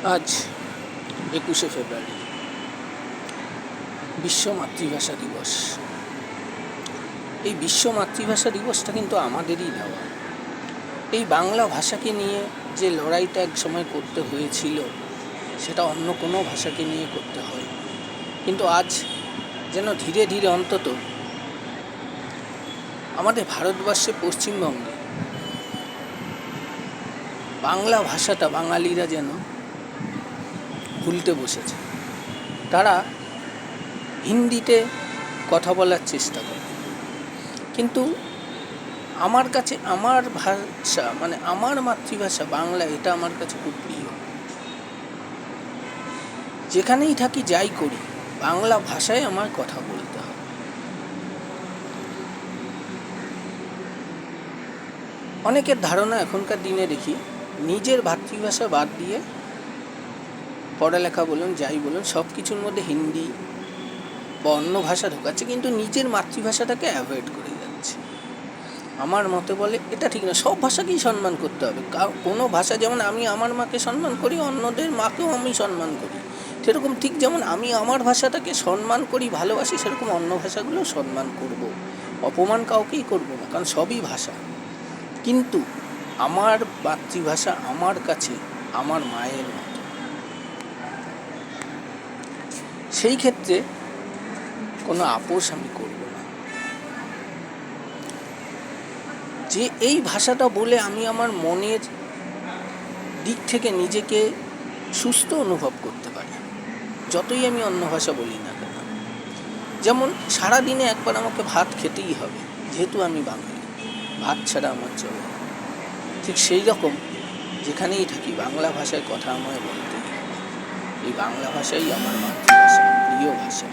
আজ 21শে ফেব্রুয়ারি, বিশ্ব মাতৃভাষা দিবস। এই বিশ্ব মাতৃভাষা দিবসটা কিন্তু আমাদেরই দেওয়া। এই বাংলা ভাষাকে নিয়ে যে লড়াইটা এক সময় করতে হয়েছিল, সেটা অন্য কোনো ভাষাকে নিয়ে করতে হয়। কিন্তু আজ যেন ধীরে ধীরে অন্তত আমাদের ভারতবর্ষে, পশ্চিমবঙ্গে বাংলা ভাষাটা বাঙালিরা যেন ভুলতে বসেছে। তারা হিন্দিতে কথা বলার চেষ্টা করে, কিন্তু আমার কাছে আমার ভাষা, মানে আমার মাতৃভাষা বাংলা, এটা আমার কাছে খুব প্রিয়। যেখানেই থাকি, যাই করি, বাংলা ভাষায় আমার কথা বলতে হয়। অনেকের ধারণা এখনকার দিনে দেখি, নিজের মাতৃভাষা বাদ দিয়ে পড়ালেখা বলুন, যাই বলুন, সব কিছুর মধ্যে হিন্দি বা অন্য ভাষা ঢোকাচ্ছে, কিন্তু নিজের মাতৃভাষাটাকে অ্যাভয়েড করে যাচ্ছে। আমার মতে বলে এটা ঠিক না। সব ভাষাকেই সম্মান করতে হবে। কোনো ভাষা, যেমন আমি আমার মাকে সম্মান করি, অন্যদের মাকেও আমি সম্মান করি, সেরকম ঠিক যেমন আমি আমার ভাষাটাকে সম্মান করি, ভালোবাসি, সেরকম অন্য ভাষাগুলো সম্মান করব। অপমান কাউকেই করব না, কারণ সবই ভাষা। কিন্তু আমার মাতৃভাষা আমার কাছে আমার মায়ের মতো। সেই ক্ষেত্রে কোনো আপোষ আমি করব না। যে এই ভাষাটা বলে আমি আমার মনের দিক থেকে নিজেকে সুস্থ অনুভব করতে পারি, যতই আমি অন্য ভাষা বলি না কেন। যেমন সারাদিনে একবার আমাকে ভাত খেতেই হবে, যেহেতু আমি বাঙালি, ভাত ছাড়া আমার চলে না। ঠিক সেই রকম যেখানেই থাকি, বাংলা ভাষায় কথা আমায় বলতেই হবে। এই বাংলা ভাষাই আমার মাতৃভাষা, প্রিয় ভাষা।